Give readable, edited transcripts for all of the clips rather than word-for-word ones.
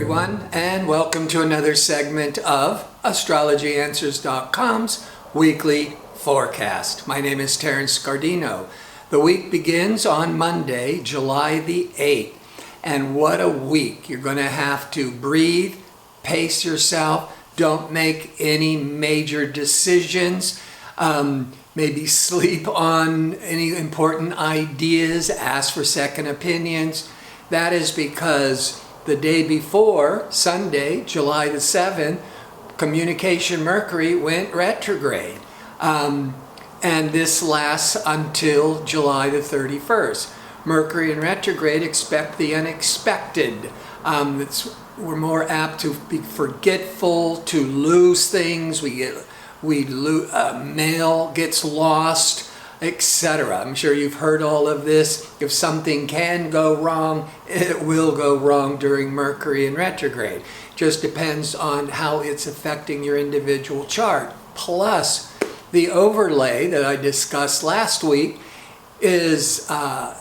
everyone, and welcome to another segment of AstrologyAnswers.com's weekly forecast. My name is Terence Scardino. The week begins on Monday, July the 8th, and what a week. You're going to have to breathe, pace yourself, don't make any major decisions, maybe sleep on any important ideas, ask for second opinions. That is because the day before, Sunday, July the 7th, communication Mercury went retrograde. And this lasts until July the 31st. Mercury in retrograde, expect the unexpected. We're more apt to be forgetful, to lose things. Mail gets lost, etc. I'm sure you've heard all of this. If something can go wrong, it will go wrong during Mercury in retrograde. Just depends on how it's affecting your individual chart. Plus, the overlay that I discussed last week is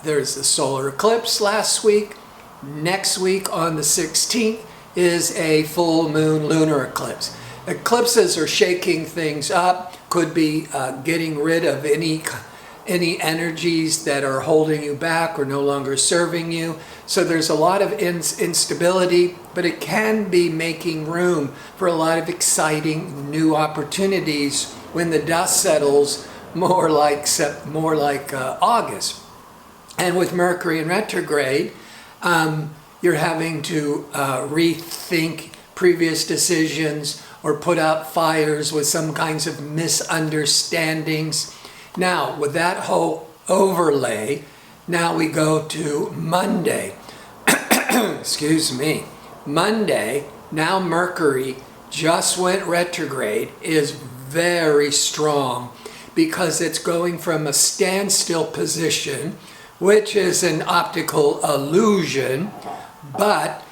there's the solar eclipse last week. Next week on the 16th is a full moon lunar eclipse. Eclipses are shaking things up, could be getting rid of any energies that are holding you back or no longer serving you. So there's a lot of instability, but it can be making room for a lot of exciting new opportunities when the dust settles more like August. And with Mercury in retrograde, you're having to rethink previous decisions or put out fires with some kinds of misunderstandings. Now, with that whole overlay, now we go to Monday. Excuse me. Monday, now Mercury just went retrograde, is very strong because it's going from a standstill position, which is an optical illusion, but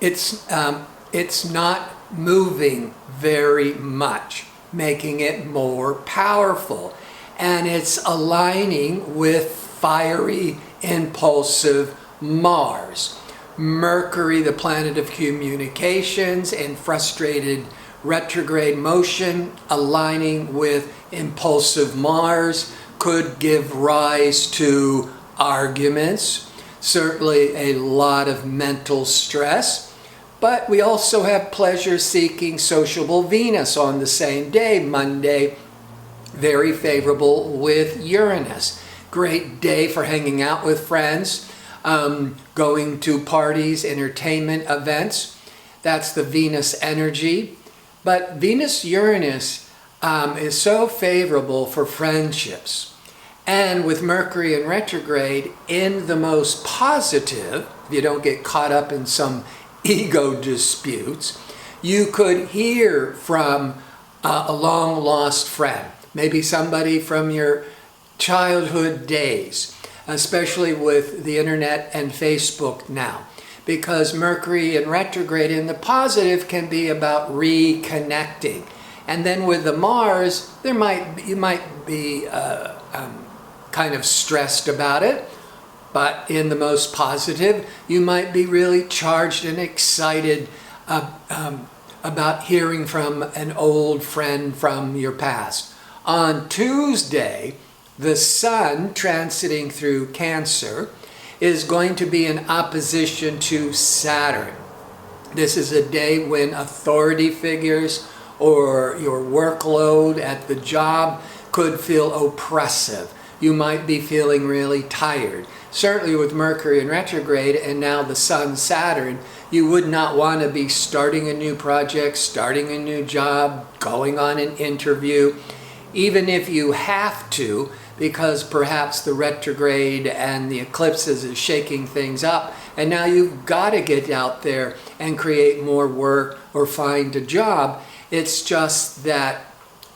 it's not moving very much, making it more powerful. And it's aligning with fiery, impulsive Mars. Mercury, the planet of communications and frustrated retrograde motion, aligning with impulsive Mars, could give rise to arguments, certainly a lot of mental stress. But we also have pleasure-seeking sociable Venus on the same day, Monday, very favorable with Uranus. Great day for hanging out with friends, going to parties, entertainment events. That's the Venus energy. But Venus-Uranus is so favorable for friendships. And with Mercury in retrograde, in the most positive, if you don't get caught up in some ego disputes, you could hear from a long lost friend, maybe somebody from your childhood days, especially with the internet and Facebook now, because Mercury in retrograde in the positive can be about reconnecting. And then with the Mars, you might be kind of stressed about it. But in the most positive, you might be really charged and excited about hearing from an old friend from your past. On Tuesday, the Sun transiting through Cancer is going to be in opposition to Saturn. This is a day when authority figures or your workload at the job could feel oppressive. You might be feeling really tired. Certainly with Mercury in retrograde and now the Sun, Saturn, you would not want to be starting a new project, starting a new job, going on an interview, even if you have to, because perhaps the retrograde and the eclipses is shaking things up, and now you've got to get out there and create more work or find a job. It's just that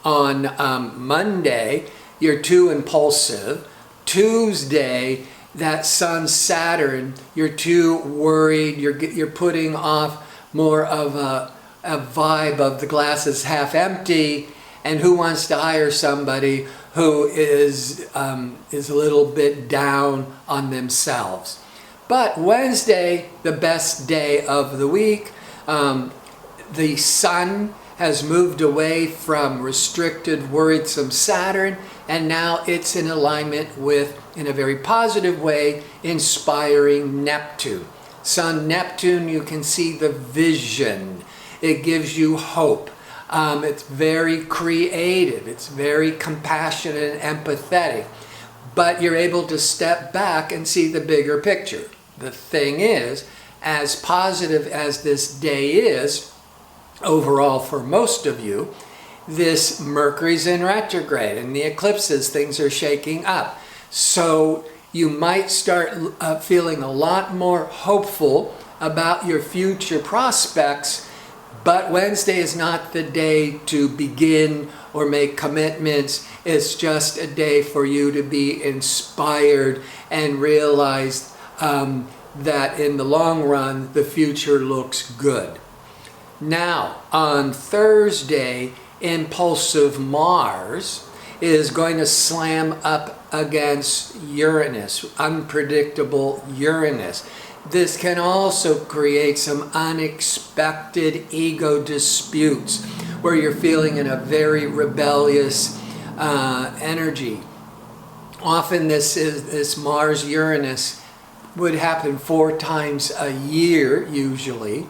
on Monday, you're too impulsive. Tuesday, that Sun, Saturn, you're too worried. You're putting off more of a vibe of the glass is half empty, and who wants to hire somebody who is a little bit down on themselves. But Wednesday, the best day of the week. The sun has moved away from restricted, worrisome Saturn, and now it's in alignment with, in a very positive way, inspiring Neptune. Sun Neptune, you can see the vision. It gives you hope. It's very creative. It's very compassionate and empathetic. But you're able to step back and see the bigger picture. The thing is, as positive as this day is, overall for most of you, this Mercury's in retrograde and the eclipses, things are shaking up. So you might start feeling a lot more hopeful about your future prospects, but Wednesday is not the day to begin or make commitments. It's just a day for you to be inspired and realize that in the long run, the future looks good. Now, on Thursday, impulsive Mars is going to slam up against Uranus, unpredictable Uranus. This can also create some unexpected ego disputes where you're feeling in a very rebellious energy. Often this Mars-Uranus would happen 4 times a year, usually.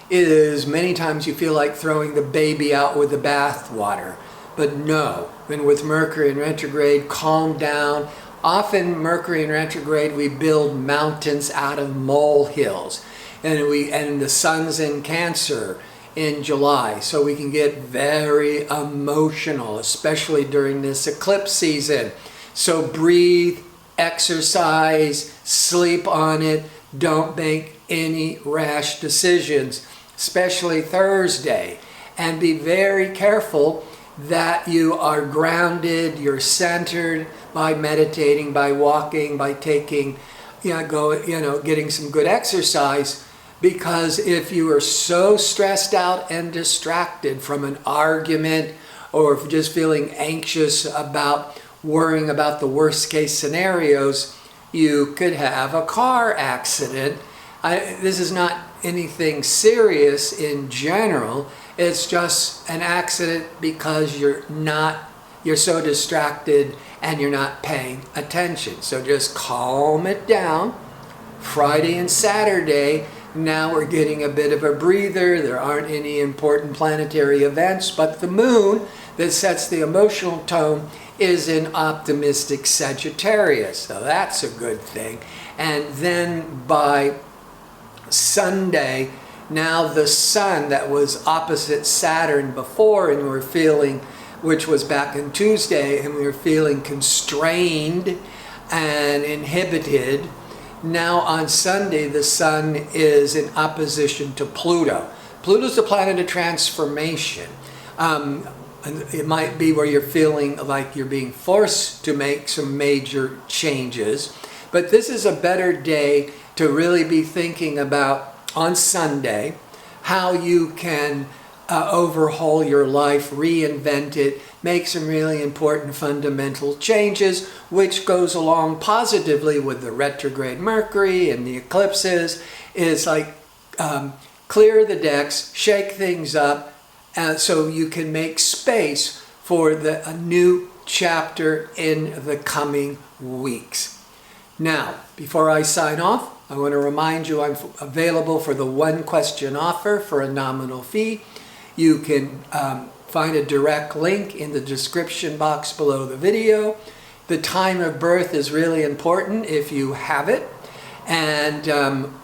It is many times you feel like throwing the baby out with the bathwater. But no, when with Mercury in retrograde, calm down. Often Mercury in retrograde, we build mountains out of molehills. And the sun's in Cancer in July, so we can get very emotional, especially during this eclipse season. So breathe, exercise, sleep on it. Don't make any rash decisions, especially Thursday. And be very careful that you are grounded, you're centered by meditating, by walking, by taking, getting some good exercise. Because if you are so stressed out and distracted from an argument or just feeling anxious about worrying about the worst case scenarios, you could have a car accident. This is not anything serious in general. It's just an accident because you're so distracted and you're not paying attention. So just calm it down. Friday and Saturday, now we're getting a bit of a breather. There aren't any important planetary events, but the moon that sets the emotional tone is in optimistic Sagittarius. So that's a good thing. And then by Sunday, now the sun that was opposite Saturn before, and we're feeling, which was back on Tuesday, and we were feeling constrained and inhibited. Now on Sunday, the sun is in opposition to Pluto. Pluto's the planet of transformation. It might be where you're feeling like you're being forced to make some major changes. But this is a better day to really be thinking about, on Sunday, how you can overhaul your life, reinvent it, make some really important fundamental changes, which goes along positively with the retrograde Mercury and the eclipses. Is like clear the decks, shake things up, so you can make space for a new chapter in the coming weeks. Now, before I sign off, I want to remind you I'm available for the 1-question offer for a nominal fee. You can find a direct link in the description box below the video. The time of birth is really important if you have it. And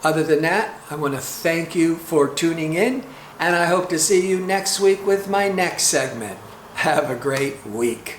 other than that, I want to thank you for tuning in, and I hope to see you next week with my next segment. Have a great week.